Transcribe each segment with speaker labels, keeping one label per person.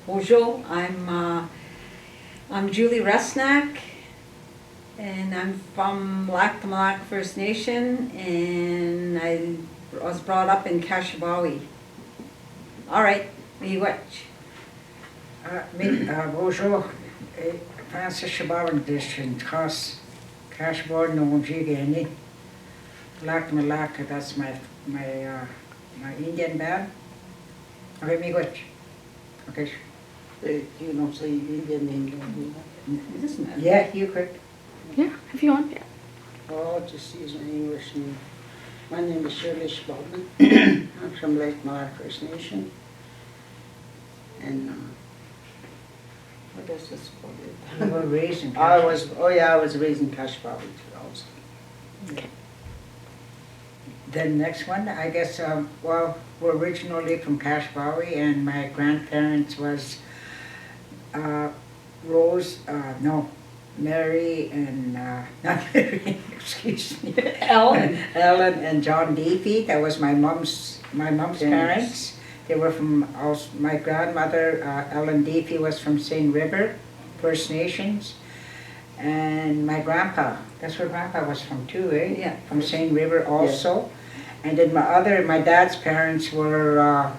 Speaker 1: Bonjour, I'm Julie Rusnak, and I'm from Lac First Nation, and I was brought up in Kashabawi. All right, miigwech.
Speaker 2: Bonjour, Francis Sheboboman District, Cashboard no Gaa-Gikenimigooyang. Malaka, that's my Indian band. Okay, miigwech. Okay.
Speaker 3: You don't say Indian name, don't you?
Speaker 1: It doesn't matter.
Speaker 2: Yeah, you could.
Speaker 4: Yeah, if you want. Yeah.
Speaker 3: Oh, I'll just use my English name. My name is Shirley Sheboboman. I'm from Lac First Nation. And what is this called?
Speaker 2: You were raised in
Speaker 3: I was raised in Kashabawi too also.
Speaker 4: Okay.
Speaker 2: The next one, I guess, well, we're originally from Kashabawi, and my grandparents was Mary and, not Mary, excuse me, Ellen and John Deepy. That was my mom's parents. They were from, my grandmother, Ellen Deepy, was from St. River, First Nations. And my grandpa, that's where grandpa was from too, eh?
Speaker 1: Yeah.
Speaker 2: From St. River also. Yeah. And then my dad's parents were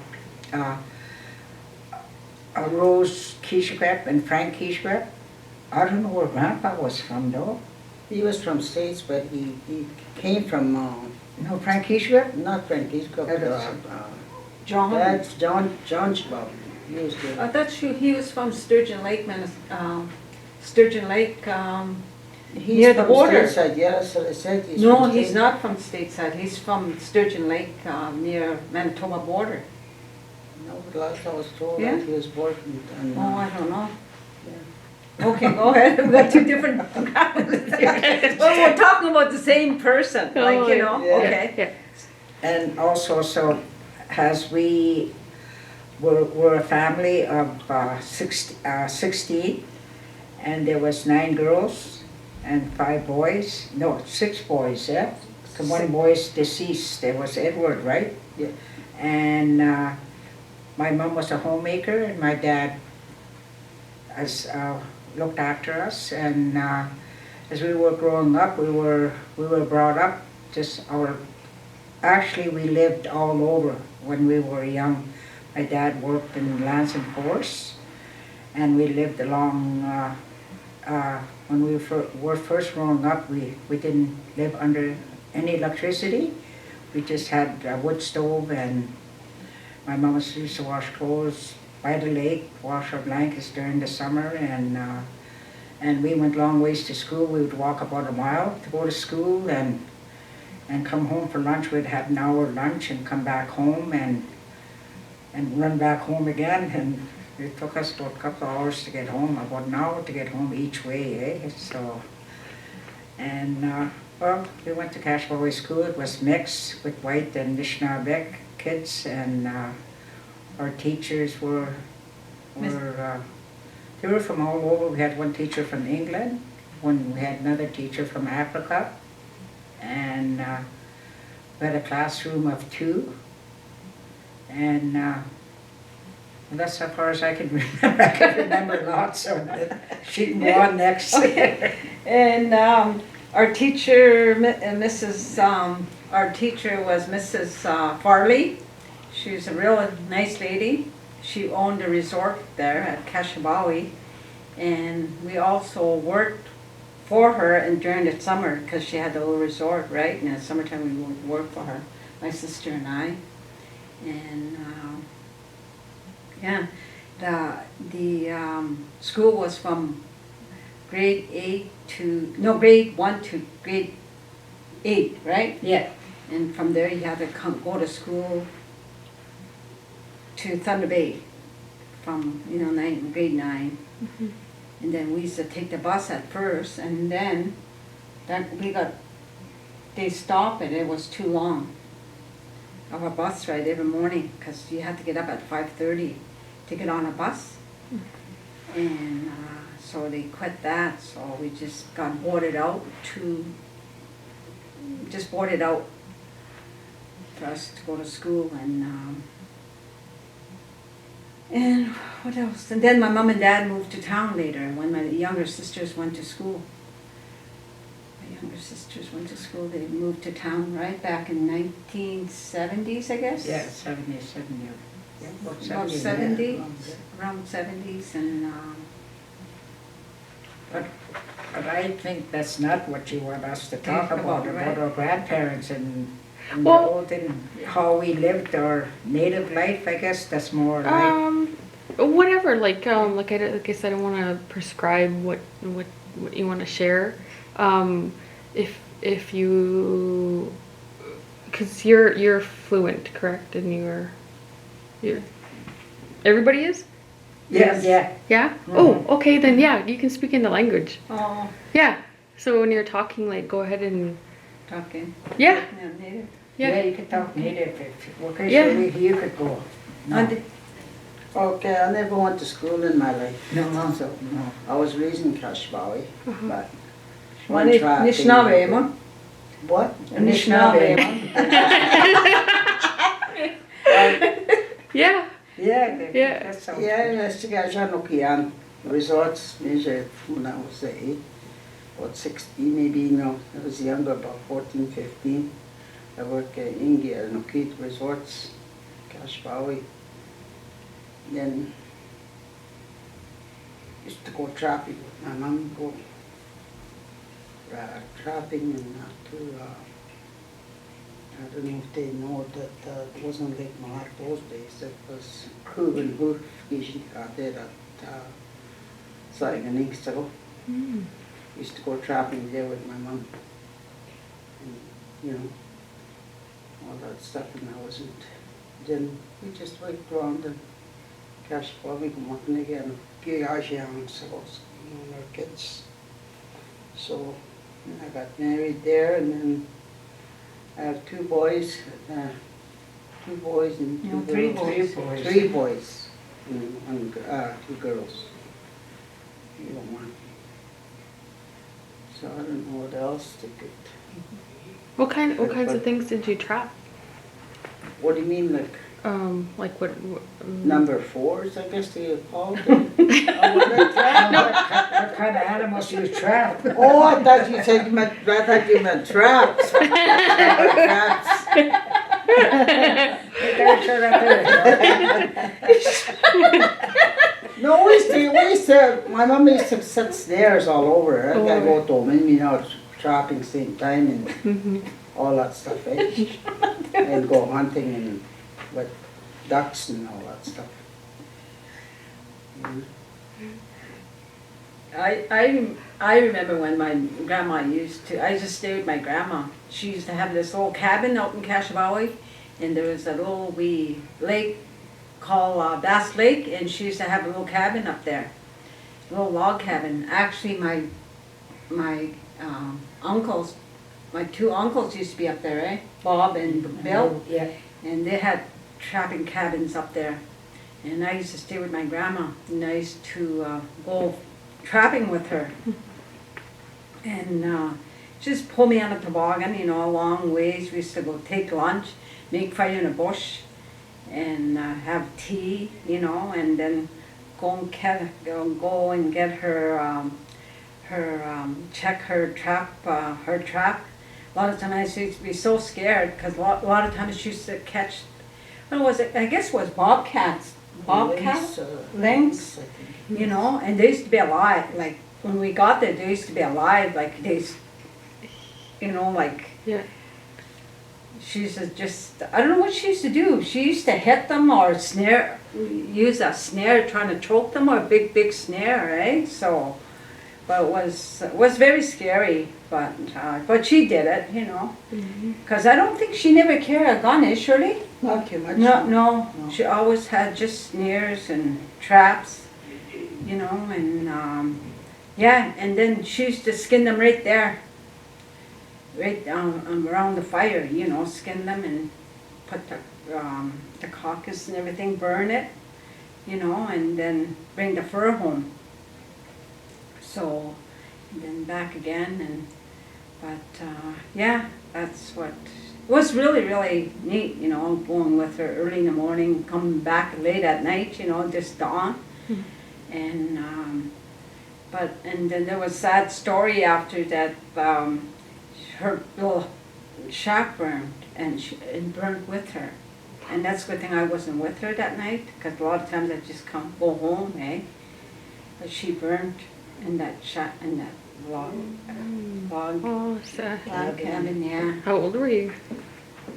Speaker 2: Rose Kishkwep and Frank Kishkwep. I don't know where grandpa was from though.
Speaker 3: He was from States, but he came from,
Speaker 2: No, Frank Kishkwep?
Speaker 3: not Frank, he's got,
Speaker 1: John.
Speaker 3: that's John Sheboboman. He was good.
Speaker 1: That's true. He was from Sturgeon Lake, Sturgeon Lake.
Speaker 3: He's
Speaker 1: near the
Speaker 3: from
Speaker 1: border.
Speaker 3: Stateside, yes, I said he's
Speaker 1: No,
Speaker 3: from
Speaker 1: he's
Speaker 3: Stateside.
Speaker 1: not from stateside. He's from Sturgeon Lake, near Manitoba border.
Speaker 3: No, but last I was told
Speaker 1: Yeah?
Speaker 3: that he was born in,
Speaker 1: Oh, I don't know. Okay, go ahead. We've got two different families here. Well, we're talking about the same person, like, you know,
Speaker 3: Yeah.
Speaker 1: okay.
Speaker 4: Yeah.
Speaker 2: And also, so as we're a family of 16, and there was 9 girls and 5 boys. No, 6 boys, yeah? Because one boy's deceased. There was Edward, right?
Speaker 3: Yeah.
Speaker 2: And my mom was a homemaker, and my dad looked after us. And as we were growing up, we were brought up actually we lived all over when we were young. My dad worked in Lands and Force, and we lived along, when we were first growing up, we didn't live under any electricity. We just had a wood stove, and my mom used to wash clothes by the lake, wash our blankets during the summer, and we went long ways to school. We would walk about a mile to go to school, and come home for lunch. We'd have an hour lunch and come back home and run back home again. And it took us about a couple of hours to get home, about an hour to get home each way, eh? So, and well, we went to Kashabawi School. It was mixed with white and Anishinaabe kids, and our teachers were they were from all over. We had one teacher from England, we had another teacher from Africa, and we had a classroom of 2, and that's as far as I can remember. I can remember lots, so she can go on next.
Speaker 1: Okay. And our teacher, our teacher was Mrs. Farley. She was a real nice lady. She owned a resort there at Kashabawi, and we also worked for her and during the summer, because she had the little resort, right? And in the summertime we would work for her, my sister and I. And yeah, the school was from grade 1 to grade 8, right?
Speaker 2: Yeah.
Speaker 1: And from there you had to go to school to Thunder Bay from, grade 9.
Speaker 4: Mm-hmm.
Speaker 1: And then we used to take the bus at first, and then they stopped it. It was too long of a bus ride every morning, because you had to get up at 5:30 to get on a bus. And so they quit that, so we just got boarded out for us to go to school. And And what else? And then my mom and dad moved to town later when my younger sisters went to school. My younger sisters went to school. They moved to town right back in 1970s, I guess.
Speaker 2: Yeah, 70, 70. Yeah,
Speaker 1: About 70, around 70s, and
Speaker 2: But I think that's not what you want us to talk about
Speaker 1: right?
Speaker 2: our grandparents and
Speaker 4: Well-
Speaker 2: the old and how we lived our native life. I guess that's more like.
Speaker 4: Whatever. Like I said, I don't want to prescribe what you want to share. If you, because you're fluent, correct? And you're everybody is.
Speaker 1: Yes.
Speaker 2: Yeah.
Speaker 4: Yeah. Oh, okay. Then yeah, you can speak in the language.
Speaker 1: oh,
Speaker 4: Yeah. So when you're talking, like, go ahead and
Speaker 1: talking.
Speaker 4: yeah,
Speaker 1: Native.
Speaker 2: Yeah,
Speaker 4: yeah.
Speaker 2: you could talk native. Okay,
Speaker 4: Yeah.
Speaker 2: so you could go. No,
Speaker 3: Okay, I never went to school in my life.
Speaker 2: no.
Speaker 3: So I was raised in Kashbawi, but
Speaker 1: Anishinaabe, man.
Speaker 3: what?
Speaker 1: Anishinaabe, man.
Speaker 4: Yeah.
Speaker 2: Yeah,
Speaker 4: Yeah.
Speaker 2: that sounds
Speaker 3: Yeah,
Speaker 2: good.
Speaker 3: Gaa-Gikenimigooyang resorts measured when I was 8, about 16 maybe, I was younger, about 14, 15. I worked in Gaa-Gikenimigooyang resorts, Kashbawi. Then used to go trapping with my mom, go trapping and to I don't know if they know that it wasn't Lake Malak those days. It was Kuban Hoof fishing out there at Gaa-Gikenimigooyang.
Speaker 4: Mm.
Speaker 3: Used to go trapping there with my mom. And, all that stuff, and I wasn't. Then we just went around and cash probably come up and again, Gaa-Gikenimigooyang, so our kids. So I got married there, and then I have 2 boys, 2 boys and 2
Speaker 1: No,
Speaker 3: girls.
Speaker 1: 3 boys.
Speaker 3: 3 boys and 2 girls. One. So I don't know what else to get.
Speaker 4: What kinds of things did you trap?
Speaker 3: What do you mean, like
Speaker 4: Like what?
Speaker 3: number 4s? I guess they call them.
Speaker 2: What kind of animals do you trap?
Speaker 3: Oh, I thought you said you meant traps. Traps. No, we used to, my mom used to set snares all over. I gotta go to them, trapping same time and
Speaker 4: Mhm.
Speaker 3: all that stuff, eh? And go hunting and with ducks and all that stuff. Mm.
Speaker 1: I remember when my grandma I just stayed with my grandma. She used to have this little cabin out in Kashabawi, and there was a little wee lake called Bass Lake, and she used to have a little cabin up there, a little log cabin. Actually, my uncles, my 2 uncles used to be up there, eh? Bob and Bill,
Speaker 2: Yeah.
Speaker 1: and they had trapping cabins up there. And I used to stay with my grandma, and I used to go trapping with her. And she just pulled me on a toboggan, a long ways. We used to go take lunch, make fire in a bush, and have tea, and then go and get her, check her trap. A lot of times I used to be so scared because a lot of times she used to catch, what was it? I guess it was bobcats. Bobcats? Lynx?
Speaker 3: I think.
Speaker 1: And they used to be alive. Like when we got there, they used to be alive. Like like
Speaker 4: Yeah.
Speaker 1: she used to just, I don't know what she used to do. She used to hit them or use a snare trying to choke them, or a big snare, eh? So, but it was very scary. But she did it,
Speaker 4: Mhm.
Speaker 1: because I don't think she never carried a gun, is Shirley?
Speaker 3: Not too much.
Speaker 1: No.
Speaker 3: No.
Speaker 1: She always had just snares and traps, and and then she used to skin them right there, right around the fire, skin them and put the carcass and everything, burn it, and then bring the fur home. So, and then back again, but yeah, that's what was really, really neat, you know, going with her early in the morning, coming back late at night, you know, just dawn. And, and then there was a sad story after that, her little shack burned and burned with her. And that's a good thing I wasn't with her that night, because a lot of times I just go home, eh? But she burned in that shack, in that log
Speaker 4: Oh, sad.
Speaker 1: cabin, yeah.
Speaker 4: How old were you?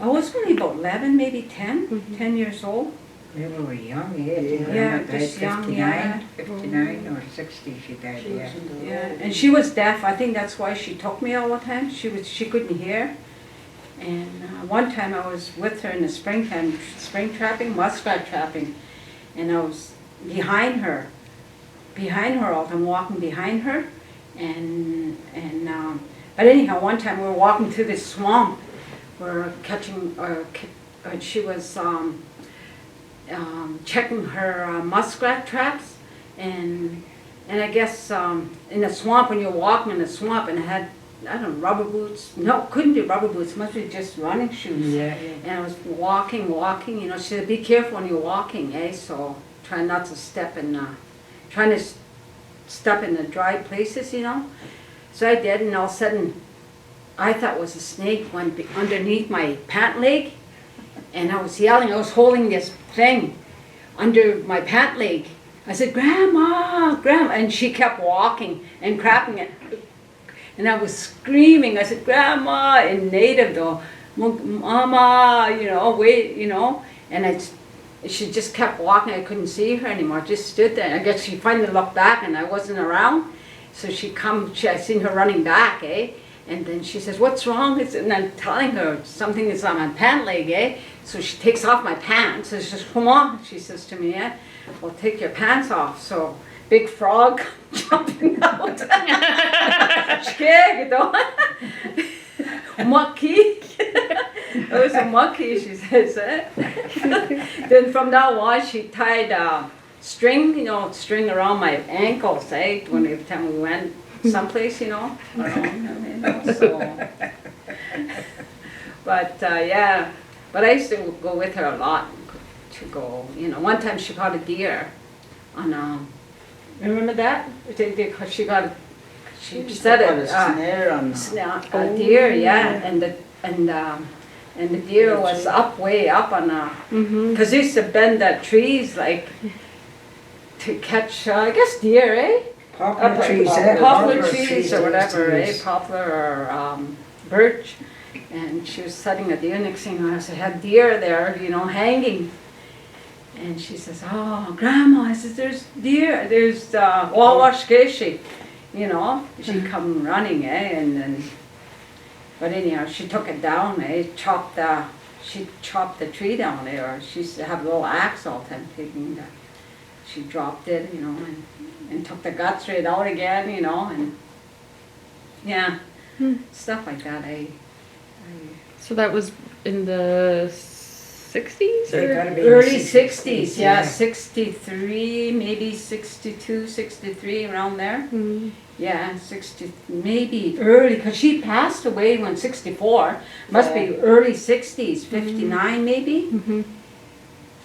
Speaker 1: I was only about 11, maybe 10, 10 years old.
Speaker 2: We were young, yeah.
Speaker 1: Yeah,
Speaker 2: Died
Speaker 1: just young,
Speaker 2: 59,
Speaker 1: yeah.
Speaker 2: 59 or 60 she died,
Speaker 3: She was
Speaker 2: yeah.
Speaker 3: in the
Speaker 1: Yeah,
Speaker 3: road.
Speaker 1: and she was deaf. I think that's why she took me all the time. She couldn't hear. And one time I was with her in the springtime, spring trapping, muskrat trapping, and I was behind her all the time, walking behind her. But anyhow, one time we were walking through this swamp. We're catching, she was checking her muskrat traps, and I guess in the swamp, when you're walking in the swamp, and it had, I don't know, rubber boots. No, couldn't be rubber boots. Must be just running shoes.
Speaker 2: Yeah.
Speaker 1: And I was walking. You know, she said, "Be careful when you're walking, eh? So try not to step in, trying to step in the dry places, you know." So I did, and all of a sudden, I thought it was a snake went underneath my pant leg, and I was yelling. I was holding this thing under my pant leg. I said, "Grandma, Grandma," and she kept walking and crapping it. And I was screaming. I said, "Grandma," in native though, "Mama," you know, wait, you know. And she just kept walking. I couldn't see her anymore. I just stood there. I guess she finally looked back, and I wasn't around. So I seen her running back, eh? And then she says, "What's wrong?" And I'm telling her something is on my pant leg, eh? So she takes off my pants. So she says, "Come on," she says to me, "eh? Well, take your pants off." So big frog jumping out. Scared, you know? Monkey. It was a monkey, she says. Eh? Then from now on, she tied string, you know, string around my ankles, eh? Every time we went someplace, you know, around, you know, so. But yeah, but I used to go with her a lot to go, you know. One time she caught a deer on, remember that? She said
Speaker 3: Put a
Speaker 1: it,
Speaker 3: snare on
Speaker 1: a deer, yeah, and the deer was way up on because they used to bend the trees like to catch, I guess deer, eh?
Speaker 2: Poplar trees,
Speaker 1: Poplar trees or whatever,
Speaker 2: trees.
Speaker 1: poplar or birch. And she was setting a deer. Next thing I had deer there, you know, hanging. And she says, "Oh, Grandma," I says, "there's deer, there's Wawashkeshi," you know. She come running, eh? And then, but anyhow, she took it down, eh? She chopped the tree down there. She used to have a little axe all the time taking that. She dropped it, you know, and took the guts right out again, you know, and yeah, stuff like that.
Speaker 4: So that was in the 60s
Speaker 2: They
Speaker 4: or?
Speaker 2: gotta be in the
Speaker 1: Early
Speaker 2: 60s,
Speaker 1: 60s, yeah, 63, maybe 62, 63, around there.
Speaker 4: Mm.
Speaker 1: Yeah, 60, maybe early, because she passed away when 64. Must be
Speaker 3: Yeah.
Speaker 1: early 60s, 59 maybe?
Speaker 4: Mm-hmm.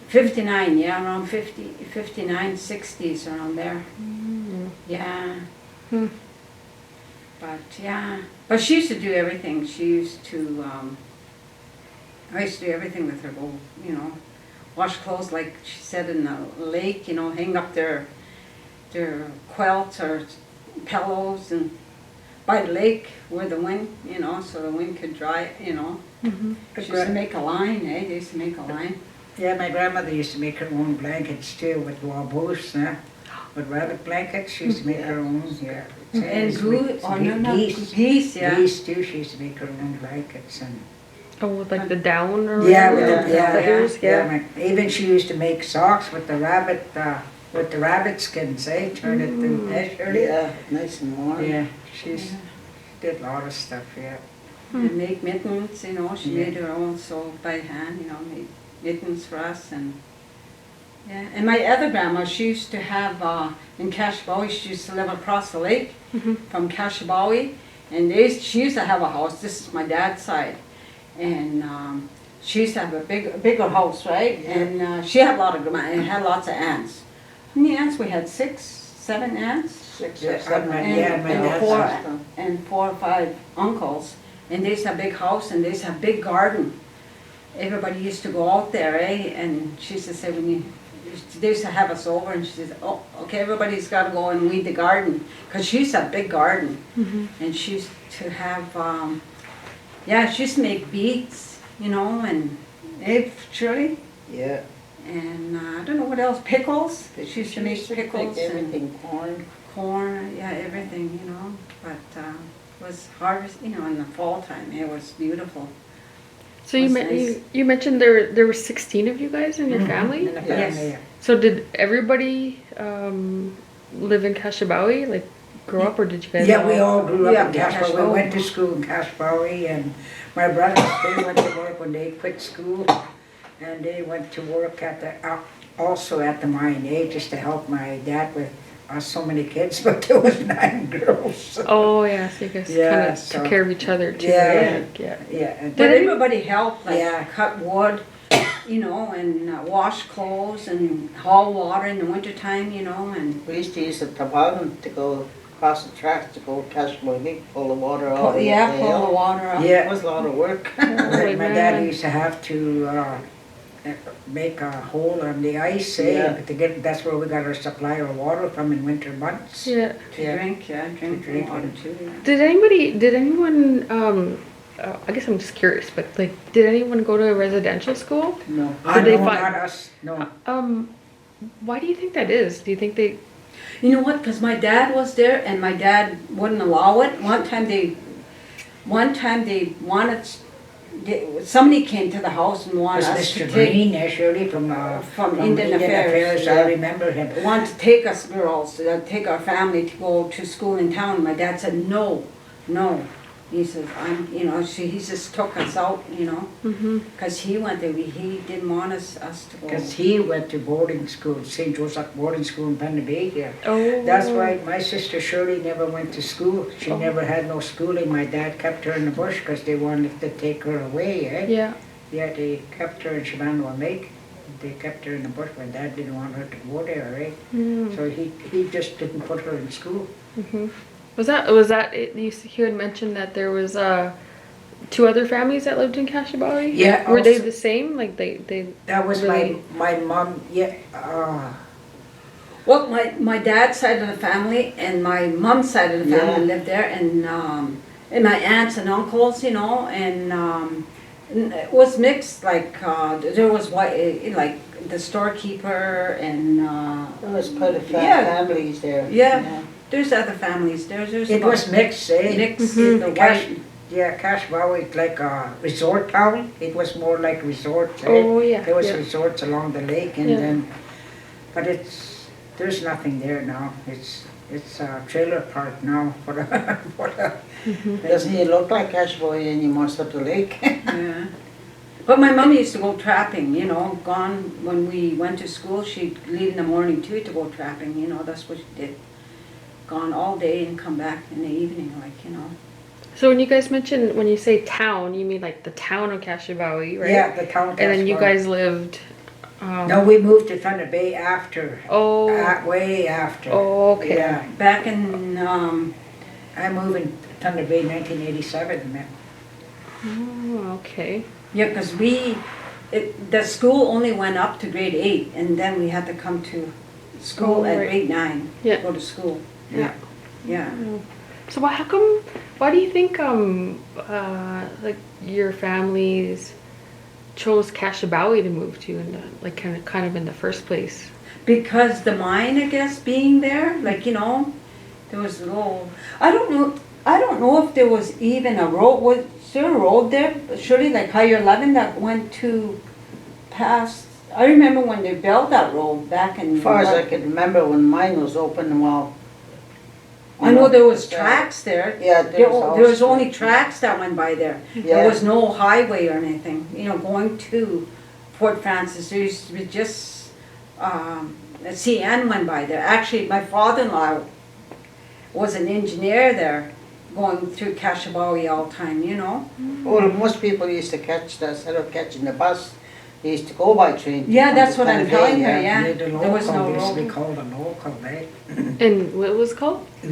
Speaker 1: 59, yeah, around 59, 60s, around there. Yeah.
Speaker 4: Hmm.
Speaker 1: But yeah, but she used to do everything. She used to, I used to do everything with her. Go, you know, wash clothes like she said in the lake. You know, hang up their quilts or pillows and by the lake where the wind, you know, so the wind could dry it. You know,
Speaker 4: Mm-hmm.
Speaker 1: she used to make a line. Eh? They used to make a line.
Speaker 2: Yeah, my grandmother used to make her own blankets too with waboos, with rabbit blankets. She used to make her own, yeah.
Speaker 1: And
Speaker 2: Geese.
Speaker 1: Geese, yeah.
Speaker 2: Geese too, she used to make her own blankets and.
Speaker 4: Oh, with like the down or
Speaker 2: Yeah,
Speaker 4: whatever?
Speaker 2: with the, yeah,
Speaker 4: feathers,
Speaker 2: Even she used to make socks with the rabbit skins, eh? Turn it to Shirley.
Speaker 3: Yeah, nice and warm.
Speaker 2: Yeah, she's did a lot of stuff, yeah.
Speaker 1: And make mittens, you know, she
Speaker 2: Yeah.
Speaker 1: made her own sewed by hand, you know, made mittens for us and yeah. And my other grandma, she used to have in Cashabawi, she used to live across the lake from Cashabawi, and she used to have a house. This is my dad's side, And she used to have a bigger house, right? And she had a lot of and had lots of aunts. How many aunts we had? 6, 7 aunts,
Speaker 3: 6
Speaker 2: Yeah,
Speaker 3: or 7.
Speaker 2: my
Speaker 1: and,
Speaker 2: dad, my
Speaker 1: and
Speaker 2: dad's
Speaker 1: four
Speaker 3: sister.
Speaker 1: and 4 or 5 uncles. And they used to have a big house, and they used to have a big garden. Everybody used to go out there, eh? And she used to say they used to have us over, and she said, "Oh, okay, everybody's got to go and weed the garden," because she used to have a big garden, and she used to have, she used to make beets, and Shirley,
Speaker 3: Yeah.
Speaker 1: and I don't know what else, pickles. She used to make
Speaker 3: Used to
Speaker 1: pickles
Speaker 3: make
Speaker 1: and
Speaker 3: everything, corn.
Speaker 1: everything, But it was harvest, in the fall time. It was beautiful.
Speaker 4: So you,
Speaker 1: Was
Speaker 4: you
Speaker 1: nice.
Speaker 4: you mentioned there were 16 of you guys in your family.
Speaker 2: In the
Speaker 1: Yes.
Speaker 2: family, yeah.
Speaker 4: So did everybody live in Kashabawi, like grow up, or did you guys?
Speaker 2: Yeah, we all grew up
Speaker 1: Yeah,
Speaker 2: in Casper. We
Speaker 1: Casper.
Speaker 2: went to school in Casper, and my brothers, they went to work when they quit school, and they went to work at also at the mine, just to help my dad with so many kids, but there was 9 girls.
Speaker 4: Oh yeah, so you guys
Speaker 2: Yeah,
Speaker 4: kind of
Speaker 2: so-
Speaker 4: took care of each other too.
Speaker 2: Yeah.
Speaker 4: right? Like, yeah.
Speaker 2: Yeah, and
Speaker 1: But
Speaker 4: Did
Speaker 1: everybody helped, like
Speaker 2: Yeah.
Speaker 1: cut wood, and wash clothes and haul water in the wintertime, and
Speaker 3: We used to use the toboggan to go across the tracks to go catch my lake, pull the water out.
Speaker 1: pull
Speaker 3: of the
Speaker 1: the
Speaker 3: hill.
Speaker 1: water up.
Speaker 2: Yeah.
Speaker 3: It was a lot of work.
Speaker 4: Holy
Speaker 2: my dad
Speaker 4: man.
Speaker 2: used to have to make a hole on the ice,
Speaker 3: Yeah.
Speaker 2: to get, that's where we got our supply of water from in winter months.
Speaker 4: Yeah.
Speaker 1: To
Speaker 3: Yeah.
Speaker 1: drink, drink
Speaker 2: drink
Speaker 1: water
Speaker 2: and-
Speaker 1: too.
Speaker 4: Did anyone, I guess I'm just curious, but like, did anyone go to a residential school?
Speaker 3: No.
Speaker 4: Did they
Speaker 2: No,
Speaker 4: find-
Speaker 2: not us, no.
Speaker 4: Why do you think that is? Do you think they,
Speaker 1: You know what, because my dad was there and my dad wouldn't allow it. One time they wanted, somebody came to the house and wanted
Speaker 2: Was
Speaker 1: us to
Speaker 2: Mr.
Speaker 1: take,
Speaker 2: Green, Shirley, from
Speaker 1: Indian Affairs.
Speaker 2: I remember him.
Speaker 1: wanted to take us girls, take our family to go to school in town. My dad said, no. He says, he just took us out, because he went there. He didn't want us to go.
Speaker 2: Because he went to boarding school, St. Joseph Boarding School in Pennsylvania.
Speaker 4: oh.
Speaker 2: That's why my sister Shirley never went to school. She never had no schooling. My dad kept her in the bush because they wanted to take her away, eh?
Speaker 4: Yeah.
Speaker 2: Yeah, they kept her in Shenandoah Lake. They kept her in the bush. My dad didn't want her to go there, right?
Speaker 4: Mm.
Speaker 2: So he just didn't put her in school.
Speaker 4: Mm-hmm. Was that it? You had mentioned that there was 2 other families that lived in Kashabawi?
Speaker 2: Yeah,
Speaker 4: Were they
Speaker 2: also-
Speaker 4: the same? Like they
Speaker 2: That was
Speaker 4: Really?
Speaker 2: my mom, yeah,
Speaker 1: Well, my dad's side of the family and my mom's side of the family
Speaker 3: Yeah.
Speaker 1: lived there, and my aunts and uncles, and it was mixed. Like there was like the storekeeper, and
Speaker 3: There was quite a few
Speaker 1: Yeah.
Speaker 3: families there.
Speaker 1: Yeah. there's other families. There's
Speaker 2: it was mixed, eh?
Speaker 1: mixed.
Speaker 4: Mhm.
Speaker 1: The
Speaker 2: Cash,
Speaker 1: white.
Speaker 2: yeah, Cashbow is like a resort town. It was more like resorts, eh?
Speaker 4: Oh yeah.
Speaker 2: There was
Speaker 4: yeah.
Speaker 2: resorts along the lake, and
Speaker 4: Yeah.
Speaker 2: then, but there's nothing there now. It's a trailer park now for the
Speaker 3: Doesn't it look like Ashboy anymore, except the lake?
Speaker 1: Yeah. But my mom used to go trapping, gone when we went to school. She'd leave in the morning too to go trapping, that's what she did. Gone all day and come back in the evening,
Speaker 4: So when you guys mention, when you say town, you mean like the town of Kashabawi, right?
Speaker 2: Yeah, the town.
Speaker 4: And then you
Speaker 2: Cashbow.
Speaker 4: guys lived.
Speaker 2: No, we moved to Thunder Bay after.
Speaker 4: Oh.
Speaker 2: Way after.
Speaker 4: Oh, okay.
Speaker 2: Yeah,
Speaker 1: Back in,
Speaker 2: I moved in Thunder Bay 1987. Man.
Speaker 4: Oh, okay.
Speaker 1: yeah, because the school only went up to grade 8, and then we had to come to school
Speaker 4: Oh,
Speaker 1: at
Speaker 4: right.
Speaker 1: grade 9,
Speaker 4: Yeah.
Speaker 1: go to school.
Speaker 2: Yeah.
Speaker 1: Yeah.
Speaker 4: So why do you think like your families chose Kashabawi to move to in the, like kind of in the first place?
Speaker 1: Because the mine, I guess, being there, there was a little, I don't know if there was even a road, was there a road there? Surely like Higher 11 that went to past, I remember when they built that road back in.
Speaker 3: As far as I can remember, when mine was open, well.
Speaker 1: I know there was tracks there.
Speaker 3: Yeah,
Speaker 1: There was only
Speaker 3: tracks.
Speaker 1: tracks that went by there. There
Speaker 3: Yeah.
Speaker 1: was no highway or anything, going to Fort Francis. There used to be just, a CN went by there. Actually, my father-in-law was an engineer there, going through Kashabawi all the time, you know?
Speaker 3: Well, most people used to catch that, instead of catching the bus, they used to go by train.
Speaker 1: Yeah, that's what I'm
Speaker 3: Kind of
Speaker 1: telling
Speaker 3: day,
Speaker 1: her, yeah.
Speaker 2: The
Speaker 1: There was no
Speaker 2: local used to be
Speaker 1: road.
Speaker 2: called a local, right?
Speaker 4: And what was it called?
Speaker 2: The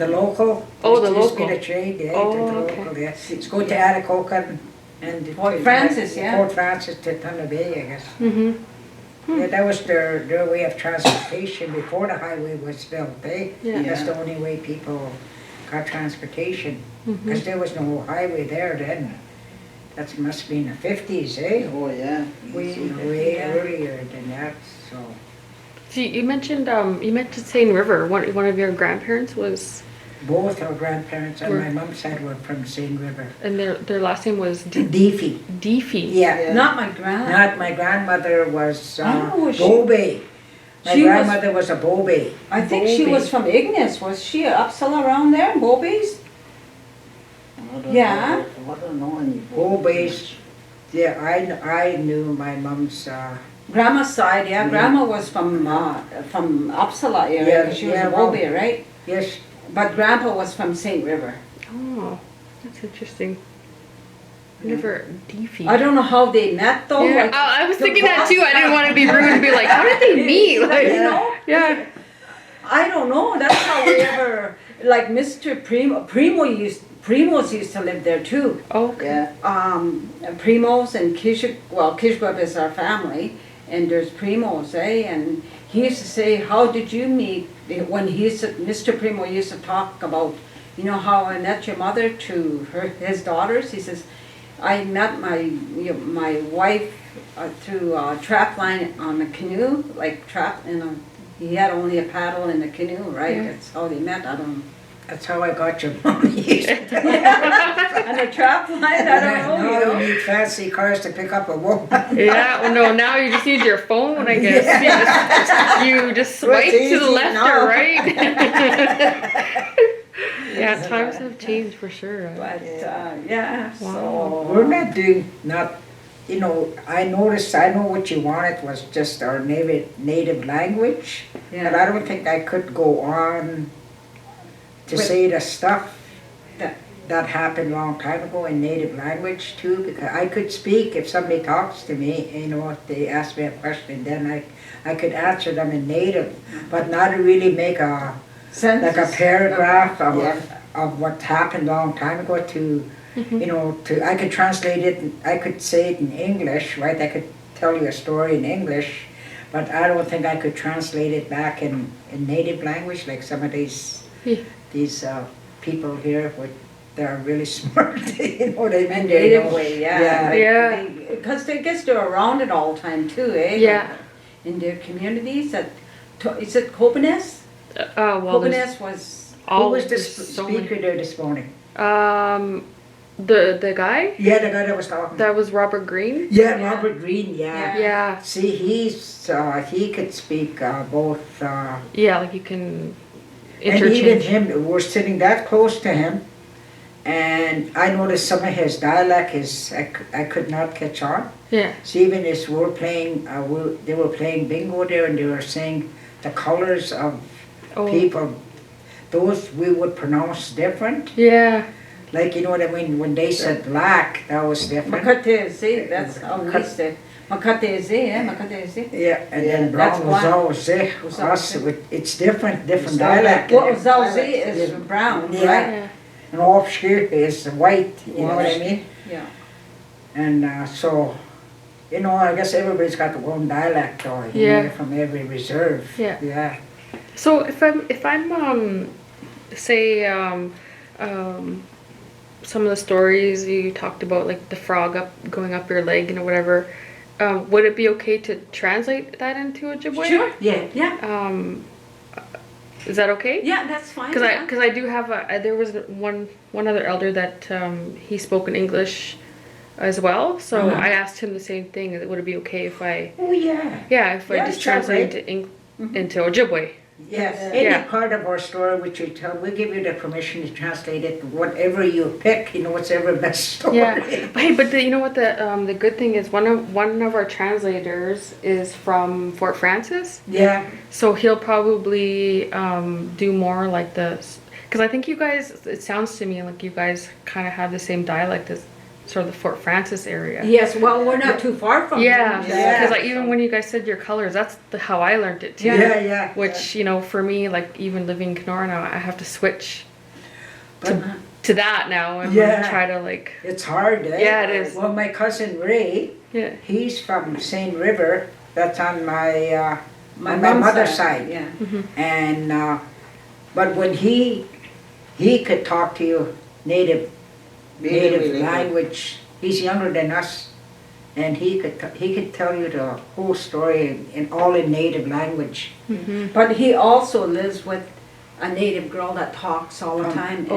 Speaker 2: local.
Speaker 4: Oh, the
Speaker 2: used to be
Speaker 4: local.
Speaker 2: the train, yeah,
Speaker 4: Oh,
Speaker 2: the
Speaker 4: okay.
Speaker 2: local, yeah. It's go to Atacoca and.
Speaker 1: Fort Francis, yeah.
Speaker 2: Fort Francis to Thunder Bay, I guess.
Speaker 4: Mm-hmm.
Speaker 2: Yeah, that was their way of transportation before the highway was built, eh?
Speaker 4: Yeah.
Speaker 2: That's the only way people got transportation,
Speaker 4: Mm-hmm.
Speaker 2: because there was no highway there then. That must have been the 50s, eh?
Speaker 3: Oh, yeah.
Speaker 2: Way
Speaker 1: Yeah.
Speaker 2: earlier than that, so.
Speaker 4: So you mentioned Seine River. One of your grandparents was,
Speaker 2: Both our grandparents on
Speaker 4: Were-
Speaker 2: my mom's side were from Seine River.
Speaker 4: and their last name was
Speaker 2: Deefy.
Speaker 4: Deefy.
Speaker 2: Yeah.
Speaker 3: Yeah.
Speaker 1: Not my grand.
Speaker 2: Not my grandmother was
Speaker 1: Oh, she-
Speaker 2: Bobay. My
Speaker 1: she was-
Speaker 2: grandmother was a Bobay.
Speaker 1: I think she was from Ignis. Was she Uppsala around there? Bobies? Yeah.
Speaker 3: I don't know any.
Speaker 2: Bobays. Yeah, I knew my mom's.
Speaker 1: Grandma's side, yeah.
Speaker 2: Yeah.
Speaker 1: Grandma was from Uppsala area.
Speaker 2: Yeah,
Speaker 1: 'Cause she was
Speaker 2: yeah,
Speaker 1: a
Speaker 2: well-
Speaker 1: Bobi, right?
Speaker 2: Yes,
Speaker 1: But Grandpa was from St. River.
Speaker 4: Oh, that's interesting. Never Deefy.
Speaker 1: I don't know how they met though.
Speaker 4: Yeah,
Speaker 1: like,
Speaker 4: I was
Speaker 1: the
Speaker 4: thinking that
Speaker 1: boss-
Speaker 4: too. I didn't want to be rude and be like, how did they meet? Like,
Speaker 1: You know?
Speaker 4: yeah.
Speaker 1: I don't know. That's how we ever like Mr. Primos used to live there too.
Speaker 4: Oh,
Speaker 3: Yeah.
Speaker 1: Primos and Kishgweb is our family, and there's Primos, eh? And he used to say, "How did you meet?" When Mr. Primo used to talk about, you know, how I met your mother to his daughters. He says, "I met my wife through a trap line on a canoe, like trap in a." He had only a paddle in the canoe, right?
Speaker 4: Yeah.
Speaker 1: That's how they met. I don't.
Speaker 2: that's how I got your money.
Speaker 1: On a trap line, I don't know.
Speaker 2: Now
Speaker 1: You know?
Speaker 2: you need fancy cars to pick up a woman.
Speaker 4: yeah. Well, no, now you just need your phone, I guess. You just
Speaker 3: Well,
Speaker 4: swipe
Speaker 3: it's
Speaker 4: to the
Speaker 3: easy
Speaker 4: left
Speaker 3: now.
Speaker 4: or right. Yeah, times have changed for sure.
Speaker 1: But yeah,
Speaker 4: Wow.
Speaker 1: so
Speaker 2: We're not, you know, I know what you wanted was just our native language, but
Speaker 1: yeah.
Speaker 2: I don't think I could go on to
Speaker 1: With-
Speaker 2: say the stuff
Speaker 1: That-
Speaker 2: that happened a long time ago in native language too, because I could speak if somebody talks to me, you know, if they ask me a question, then I could answer them in native, but not really make like a paragraph of what happened a long time ago to, you know, I could translate it, I could say it in English, right? I could tell you a story in English, but I don't think I could translate it back in native language like some of these people here they're really smart, you know what I mean?
Speaker 1: And
Speaker 2: They
Speaker 1: native
Speaker 2: know-
Speaker 1: way, yeah.
Speaker 4: Yeah.
Speaker 1: Because I guess they're around it all the time too, eh?
Speaker 4: Yeah.
Speaker 1: In their communities, is it Kopanes?
Speaker 4: Well, there's
Speaker 1: Kopanes was,
Speaker 4: all
Speaker 2: Who was the
Speaker 4: there's so many.
Speaker 2: speaker there this morning?
Speaker 4: The guy
Speaker 2: Yeah, the guy that was talking.
Speaker 4: that was Robert Green.
Speaker 2: Yeah,
Speaker 1: Yeah.
Speaker 2: Robert Green, yeah.
Speaker 4: Yeah,
Speaker 2: See, he could speak both,
Speaker 4: yeah, like you can
Speaker 2: and even
Speaker 4: interchange.
Speaker 2: him, we're sitting that close to him, and I noticed some of his dialect I could not catch on.
Speaker 4: Yeah,
Speaker 2: So even as they were playing bingo there, and they were saying the colors of
Speaker 4: oh,
Speaker 2: people, those we would pronounce different.
Speaker 4: yeah,
Speaker 2: Like, you know what I mean? When they said black, that was different.
Speaker 1: Makatezi, that's how we say. Makatezi, yeah, Makatezi.
Speaker 2: Yeah, and
Speaker 3: Yeah,
Speaker 2: then
Speaker 1: that's
Speaker 2: brown was
Speaker 1: black.
Speaker 2: always
Speaker 1: Was
Speaker 2: us. It's different
Speaker 3: It's
Speaker 2: dialect.
Speaker 1: What was Zauzi is brown,
Speaker 2: Yeah.
Speaker 1: right?
Speaker 4: yeah.
Speaker 2: And offshore is white, you know what I mean?
Speaker 1: Yeah.
Speaker 2: And so, you know, I guess everybody's got their own dialect, or you
Speaker 4: Yeah.
Speaker 2: know, from every reserve.
Speaker 4: Yeah.
Speaker 2: Yeah.
Speaker 4: So if I'm say some of the stories you talked about, like the frog going up your leg and whatever, would it be okay to translate that into Ojibwe?
Speaker 1: Sure,
Speaker 2: Yeah.
Speaker 1: yeah,
Speaker 4: Is that okay?
Speaker 1: yeah, that's fine.
Speaker 4: Because I do have there was one other elder that he spoke in English as well, so
Speaker 2: Uh-huh.
Speaker 4: I asked him the same thing. Would it be okay if I
Speaker 2: Oh, yeah.
Speaker 4: if I
Speaker 2: Yeah,
Speaker 4: just
Speaker 2: it's all
Speaker 4: translate
Speaker 2: right.
Speaker 4: into Ojibwe?
Speaker 2: Yes.
Speaker 3: Yeah.
Speaker 2: Any
Speaker 4: Yeah.
Speaker 2: part of our story which you tell, we give you the permission to translate it, whatever you pick, you know, whatever best story.
Speaker 4: Yeah, but hey, but you know what the good thing is, one of our translators is from Fort Francis,
Speaker 2: Yeah.
Speaker 4: so he'll probably do more like Because I think you guys, it sounds to me like you guys kind of have the same dialect as sort of the Fort Francis area.
Speaker 1: Yes, well, we're not too far from
Speaker 4: Yeah,
Speaker 1: them.
Speaker 4: because like even when you guys said your colors, that's how I learned it too.
Speaker 2: Yeah.
Speaker 4: Which, you know, for me, like even living in Kenora now, I have to switch
Speaker 2: But
Speaker 4: to that now and
Speaker 2: Yeah.
Speaker 4: try to like,
Speaker 2: it's hard, eh?
Speaker 4: Yeah, it is.
Speaker 2: Well, my cousin Ray,
Speaker 4: yeah.
Speaker 2: he's from St. River. That's on my on my
Speaker 1: mom's
Speaker 2: mother's side.
Speaker 1: Yeah.
Speaker 2: And but when he could talk to you native
Speaker 3: Really
Speaker 2: language. He's younger than us, and he could tell you the whole story in all in native language.
Speaker 1: But he also lives with a native girl that talks all the time,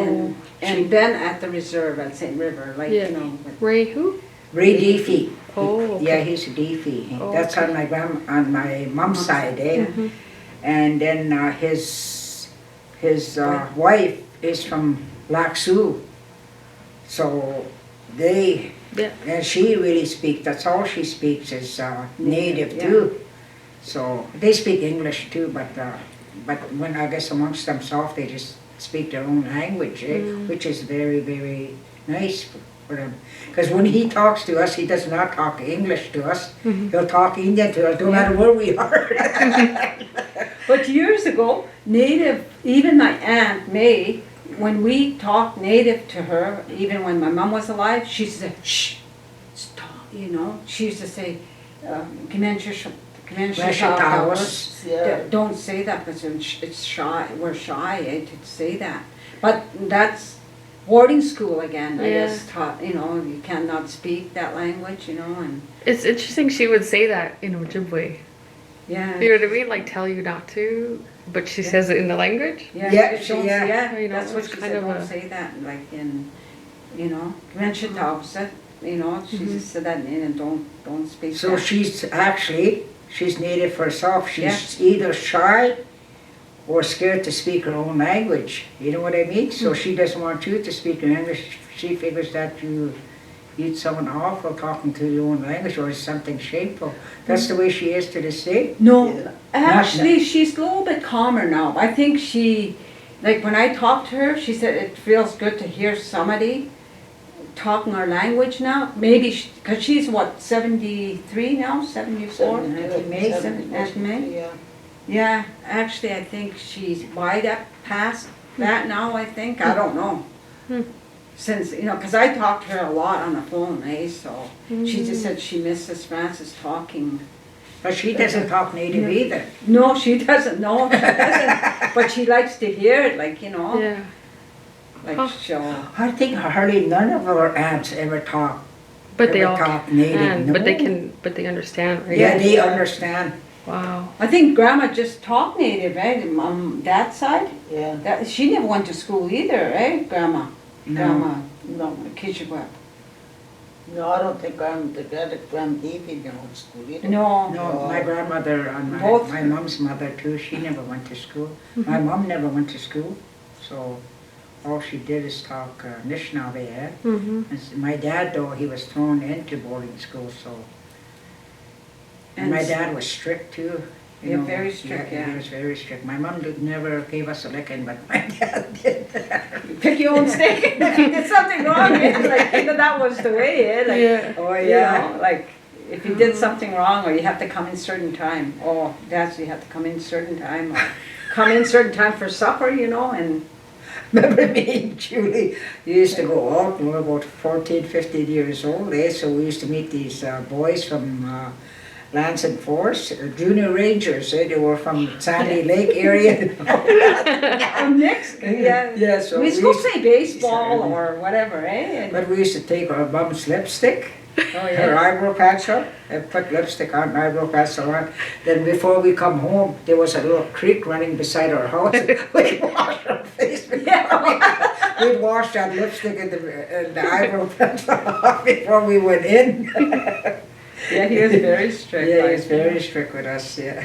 Speaker 1: and Ben at the reserve at St. River, like,
Speaker 4: Yeah.
Speaker 1: you know. with-
Speaker 4: Ray who?
Speaker 2: Ray Deefy.
Speaker 4: Oh, okay.
Speaker 2: Yeah, he's a Deefy.
Speaker 4: Oh,
Speaker 2: That's
Speaker 4: okay.
Speaker 2: on my mom's side, eh? And then his wife is from Lac Sioux. So they,
Speaker 4: Yeah.
Speaker 2: and she really speaks, that's all she speaks is native
Speaker 1: Yeah.
Speaker 2: too. So they speak English too, but when I guess amongst themselves they just speak their own language, which is very, very nice for them. Because when he talks to us, he does not talk English to us. He'll talk Indian to us, no matter where we are.
Speaker 1: But years ago, native, even my Aunt May, when we talked native to her, even when my mom was alive, she said, shh, stop, you know. She used to say,
Speaker 3: Yeah.
Speaker 1: don't say that because it's shy, we're shy to say that. But that's boarding school again, I
Speaker 4: Yeah.
Speaker 1: guess, taught, you know, you cannot speak that language, you know, and
Speaker 4: It's interesting she would say that in Ojibwe.
Speaker 1: yeah.
Speaker 4: You know what I mean? Like tell you not to, but she says it in the language.
Speaker 1: Yeah,
Speaker 2: Yeah,
Speaker 1: don't-
Speaker 2: yeah.
Speaker 4: You know,
Speaker 1: that's what
Speaker 4: it's
Speaker 1: she
Speaker 4: kind
Speaker 1: said,
Speaker 4: of
Speaker 1: don't
Speaker 4: a-
Speaker 1: say that, like in, you know, you know, she just said that and don't speak
Speaker 2: So
Speaker 1: that.
Speaker 2: she's native herself. She's
Speaker 1: Yeah.
Speaker 2: either shy or scared to speak her own language. You know what I mean? So she doesn't want you to speak your English. She figures that you'd someone awful talking to your own language or something shameful. That's the way she is to this day.
Speaker 1: No,
Speaker 3: Yeah.
Speaker 1: actually, she's a little bit calmer now. I think she, like when I talked to her, she said it feels good to hear somebody talking our language now. Maybe, because she's what, 73 now, 74? May?
Speaker 3: Yeah.
Speaker 1: Yeah, actually, I think she's wide up past that now, I think. I don't know. Since, you know, because I talked to her a lot on the phone, so she just said she misses Francis talking.
Speaker 2: But she doesn't talk native either.
Speaker 1: No, she doesn't. No, she doesn't. But she likes to hear it, like, you know,
Speaker 4: Yeah.
Speaker 1: like she'll.
Speaker 2: I think hardly none of our aunts ever talk.
Speaker 4: But they
Speaker 2: ever
Speaker 4: all
Speaker 2: talk native.
Speaker 4: can.
Speaker 2: No.
Speaker 4: But they understand, right?
Speaker 2: Yeah, they understand.
Speaker 4: Wow.
Speaker 1: I think Grandma just talked native, right? Dad's side.
Speaker 3: Yeah.
Speaker 1: She never went to school either, right, Grandma?
Speaker 2: No.
Speaker 1: Grandma,
Speaker 3: No,
Speaker 1: Kitchewap.
Speaker 3: no, I don't think Graham Davy went to school either.
Speaker 1: No.
Speaker 2: No, my grandmother and
Speaker 1: Both.
Speaker 2: my mom's mother too, she never went to school. My mom never went to school, so all she did is talk Anishinaabe, eh?
Speaker 4: Mm-hmm.
Speaker 2: My dad, though, he was thrown into boarding school, so. And my dad was strict too. you
Speaker 1: Yeah,
Speaker 2: know.
Speaker 1: very strict, yeah.
Speaker 2: He was very strict. My mom never gave us a licking, but my dad did.
Speaker 1: Pick your own stick. If you did something wrong, like, you know, that was the way, like,
Speaker 4: Yeah.
Speaker 2: Oh,
Speaker 1: you know, like, if you did something wrong, or you have to come in certain time, oh, that's, you have to come in certain time, or come in certain time for supper, you know, and
Speaker 2: Remember me and Julie, we used to go out, we were about 14, 15 years old, so we used to meet these boys from Lance and Force, junior rangers, they were from Sandy Lake area.
Speaker 1: next, yeah.
Speaker 2: Yeah, so
Speaker 1: We
Speaker 2: we
Speaker 1: supposed
Speaker 2: used-
Speaker 1: to say baseball or whatever, eh? And,
Speaker 2: But we used to take our mom's lipstick,
Speaker 1: oh,
Speaker 2: her
Speaker 1: yeah.
Speaker 2: eyebrow pencil, and put lipstick on, eyebrow pencil on. Then before we come home, there was a little creek running beside our house. We'd wash our face we'd wash that lipstick and the eyebrow pencil off before we went in.
Speaker 1: Yeah, he was very strict.
Speaker 2: Yeah, he
Speaker 1: like,
Speaker 2: was very strict with us, yeah.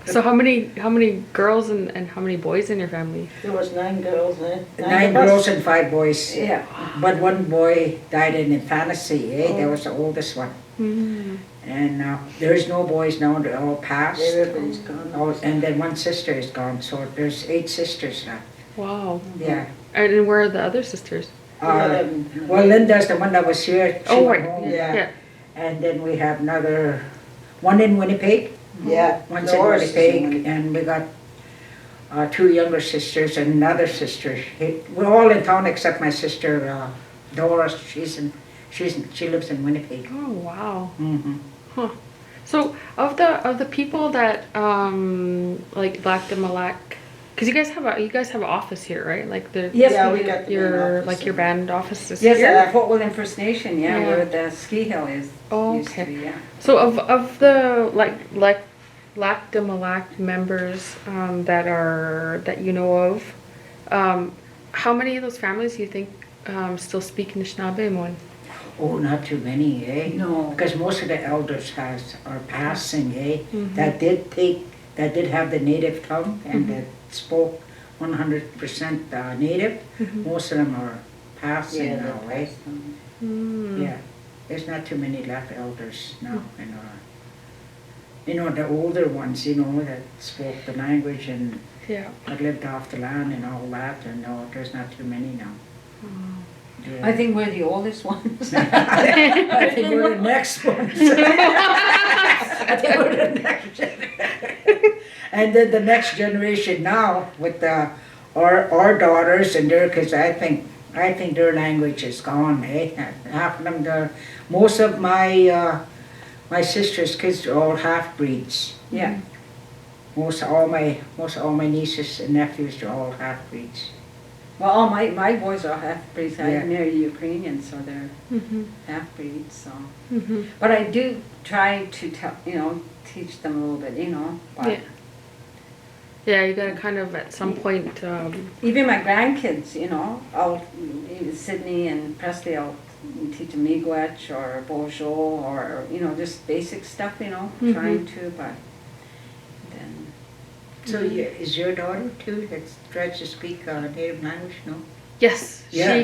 Speaker 4: So how many girls and how many boys in your family?
Speaker 3: There was 9 girls, eh?
Speaker 2: 9
Speaker 3: of us.
Speaker 2: girls and 5 boys.
Speaker 1: Yeah.
Speaker 2: But one boy died in infancy, That was the oldest one.
Speaker 4: Mm.
Speaker 2: And there is no boys now, they're all passed.
Speaker 3: Everybody's gone.
Speaker 2: Oh, and then one sister is gone, so there's 8 sisters now.
Speaker 4: Wow.
Speaker 2: Yeah.
Speaker 4: And where are the other sisters?
Speaker 2: Well, Linda's the one that was here. She
Speaker 4: Oh,
Speaker 2: went
Speaker 4: right.
Speaker 2: home.
Speaker 3: Yeah.
Speaker 4: Yeah.
Speaker 2: And then we have another, one in Winnipeg.
Speaker 3: Yeah.
Speaker 2: One's in
Speaker 3: Doris is
Speaker 2: Winnipeg,
Speaker 3: in Winnipeg.
Speaker 2: and we got two younger sisters and another sister. We're all in town except my sister Doris. She lives in Winnipeg.
Speaker 4: Oh, wow.
Speaker 2: Mm-hmm.
Speaker 4: Huh. So of the people that like Black de Malak, because you guys have an office here, right? Like the
Speaker 1: Yes,
Speaker 3: Yeah,
Speaker 1: we
Speaker 3: we
Speaker 1: do.
Speaker 3: got the
Speaker 4: your
Speaker 3: main office
Speaker 4: like your
Speaker 3: in-
Speaker 4: band office is
Speaker 1: Yes,
Speaker 4: here.
Speaker 1: at Fort William First Nation, yeah,
Speaker 4: Yeah.
Speaker 1: where the ski hill is.
Speaker 4: Oh,
Speaker 1: Used to
Speaker 4: okay.
Speaker 1: be, yeah.
Speaker 4: So of the like Black de Malak members that you know of, how many of those families do you think still speak Anishinaabemowin?
Speaker 2: Oh, not too many, eh?
Speaker 1: No.
Speaker 2: Because most of the elders are passing, eh?
Speaker 4: Mhm.
Speaker 2: That did have the native tongue and that spoke 100% native.
Speaker 4: Mhm.
Speaker 2: Most of them are passing
Speaker 3: Yeah,
Speaker 2: now,
Speaker 3: they're
Speaker 2: eh?
Speaker 3: passing.
Speaker 4: Mm.
Speaker 2: Yeah, there's not too many left elders now, the older ones, that spoke the language and
Speaker 4: Yeah.
Speaker 2: that lived off the land and all that, and no, there's not too many now. Yeah.
Speaker 1: I think we're the oldest ones.
Speaker 2: I think we're the next ones. I think we're the next generation. And then the next generation now with our daughters and their kids, I think their language is gone, eh? Half of them, most of my sister's kids are all half-breeds.
Speaker 1: Yeah.
Speaker 2: Most all my nieces and nephews are all half-breeds.
Speaker 1: Well, all my boys are half-breeds. I
Speaker 2: Yeah.
Speaker 1: married a Ukrainian, so they're
Speaker 4: Mhm.
Speaker 1: half-breeds, so.
Speaker 4: Mhm.
Speaker 1: But I do try to teach them a little bit, but
Speaker 4: Yeah. Yeah, you gotta kind of at some point.
Speaker 1: even my grandkids, Sydney and Presley, I'll teach them miigwech or bojo or, just basic stuff, trying to, but then,
Speaker 2: So is your daughter too that tries to speak native language? No.
Speaker 4: Yes,
Speaker 2: Yeah.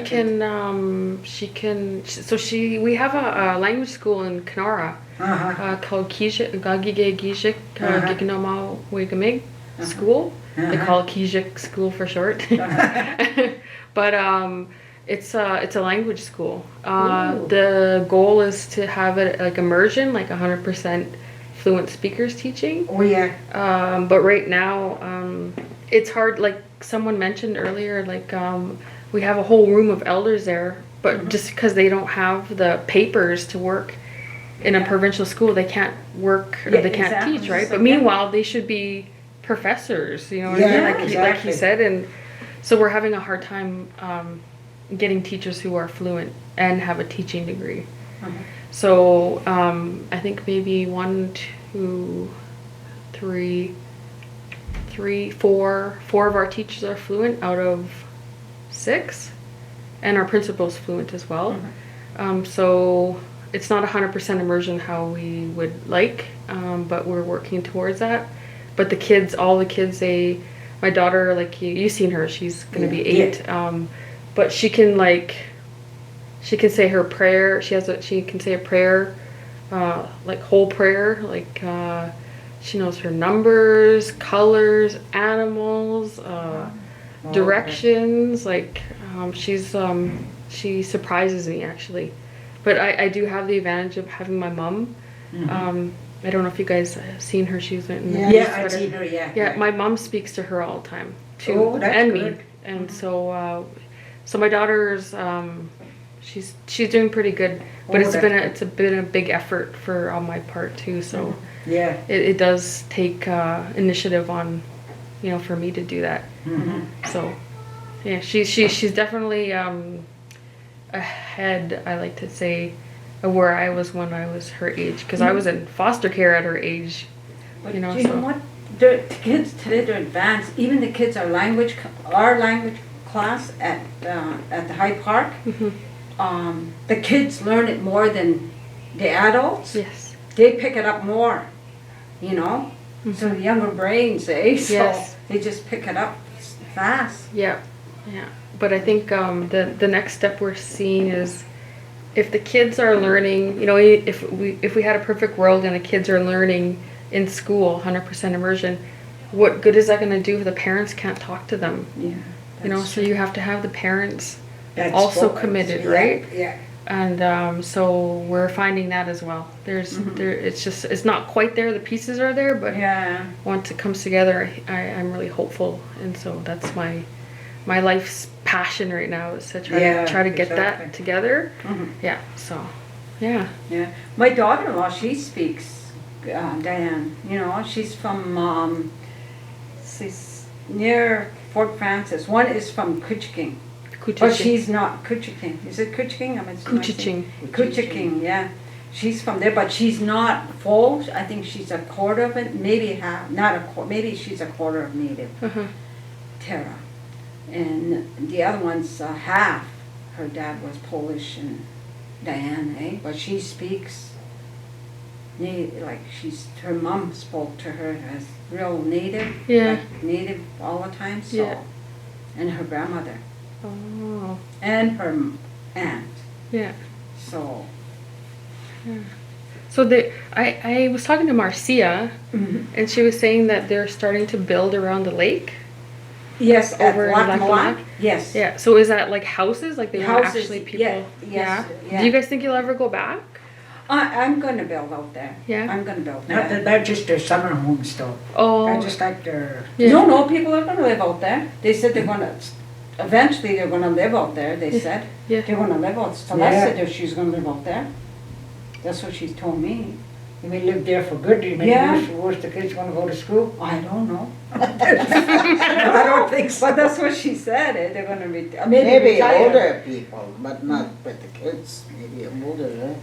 Speaker 4: we have a language school in Kenora called Gaa-Gikenimigooyang school. They call it Kijik school for short. But it's a language school.
Speaker 2: Ooh.
Speaker 4: The goal is to have it like immersion, like 100% fluent speakers teaching.
Speaker 2: Oh yeah.
Speaker 4: But right now, it's hard, like someone mentioned earlier, like we have a whole room of elders there, but just because they don't have the papers to work in a provincial school, they can't work or
Speaker 1: Yeah,
Speaker 4: they can't
Speaker 1: exactly.
Speaker 4: teach, right?
Speaker 1: Just
Speaker 4: But
Speaker 1: like that.
Speaker 4: meanwhile, they should be professors, what I mean?
Speaker 2: Yeah,
Speaker 4: Like he
Speaker 2: exactly.
Speaker 4: said. And so we're having a hard time getting teachers who are fluent and have a teaching degree. So I think maybe 1, 2, 3, 4 of our teachers are fluent out of 6, and our principal's fluent as well. So it's not 100% immersion how we would like, but we're working towards that. But all the kids, my daughter, like you've seen her, she's gonna be 8, but she can say her prayer. She can say a prayer, like whole prayer, like she knows her numbers, colors, animals, directions. Like she surprises me actually. But I do have the advantage of having my mom. I don't know if you guys have seen her. She's in
Speaker 2: Yeah, I've seen her. Yeah.
Speaker 4: yeah, my mom speaks to her all the time too,
Speaker 2: Oh, that's
Speaker 4: and
Speaker 2: good.
Speaker 4: me. And so my daughter's she's doing pretty good, but
Speaker 2: Oh,
Speaker 4: it's been a big effort on my part too. So
Speaker 2: Yeah.
Speaker 4: it does take initiative on, for me to do that. So yeah, she's definitely ahead. I like to say of where I was when I was her age, because I was in foster care at her age.
Speaker 1: but
Speaker 4: You know,
Speaker 1: you know
Speaker 4: so-
Speaker 1: what? The kids today, they're advanced. Even the kids, our language class at the High Park, the kids learn it more than the adults.
Speaker 4: Yes.
Speaker 1: They pick it up more, So the younger brains, So
Speaker 4: Yes.
Speaker 1: they just pick it up fast.
Speaker 4: Yeah, yeah. But I think the next step we're seeing is if the kids are learning, if we had a perfect world and the kids are learning in school, 100% immersion, what good is that going to do if the parents can't talk to them?
Speaker 1: Yeah.
Speaker 4: You know,
Speaker 2: That's
Speaker 4: so you have to have the parents
Speaker 2: That's
Speaker 4: also
Speaker 2: what-
Speaker 4: committed,
Speaker 2: yeah,
Speaker 4: right?
Speaker 2: Yeah.
Speaker 4: And so we're finding that as well. It's not quite there. The pieces are there, but
Speaker 1: Yeah,
Speaker 4: once it comes together, I'm really hopeful, and so that's my life's passion right now is to
Speaker 2: Yeah,
Speaker 4: try to get
Speaker 2: exactly.
Speaker 4: that together.
Speaker 1: Mhm.
Speaker 4: Yeah. So, yeah.
Speaker 1: yeah. My daughter-in-law, she speaks, Diane, you know, she's from, she's near Fort Francis. One is from Kuchiking. But
Speaker 4: Kuchiching.
Speaker 1: she's not Kuchiking. Is it Kuchiking? I mean,
Speaker 4: Kuchiching.
Speaker 1: Kuchiking, yeah. She's from there, but she's not full. I think she's a quarter of it, maybe half, not a quarter, maybe she's a quarter of Native
Speaker 4: Uh-huh.
Speaker 1: Terra. And the other one's half. Her dad was Polish and Diane, eh? But she speaks Native, like her mom spoke to her as real Native.
Speaker 4: Yeah.
Speaker 1: Like Native all the time, so.
Speaker 4: Yeah.
Speaker 1: And her grandmother.
Speaker 4: Oh.
Speaker 1: And her aunt.
Speaker 4: Yeah.
Speaker 1: So,
Speaker 4: So I was talking to Marcia, and she was saying that they're starting to build around the lake.
Speaker 1: yes, at
Speaker 4: Over in
Speaker 1: Lac
Speaker 4: Lac
Speaker 1: Molac,
Speaker 4: Molac?
Speaker 1: yes.
Speaker 4: Yeah. So is that like houses? Like they want
Speaker 1: Houses,
Speaker 4: actually people?
Speaker 1: yeah, yes, yeah.
Speaker 4: Do you guys think you'll ever go back?
Speaker 1: I'm gonna build out there.
Speaker 4: Yeah?
Speaker 1: I'm gonna build
Speaker 2: Not that
Speaker 1: there.
Speaker 2: they're just their summer homes though.
Speaker 4: Oh.
Speaker 2: I just like their,
Speaker 4: Yeah.
Speaker 1: No, people are gonna live out there. They said they're gonna, eventually they're gonna live out there, they said.
Speaker 4: Yeah.
Speaker 1: They're gonna live out, Celeste
Speaker 2: Yeah.
Speaker 1: said that she's gonna live out there. That's what she's told me.
Speaker 2: you may live there for good, you may
Speaker 1: Yeah.
Speaker 2: where's the kids wanna go to school?
Speaker 1: I don't know.
Speaker 2: I don't think so.
Speaker 1: But that's what she said, eh, they're gonna be, maybe
Speaker 3: Maybe
Speaker 1: retire.
Speaker 3: older people, but not with the kids, maybe older, eh?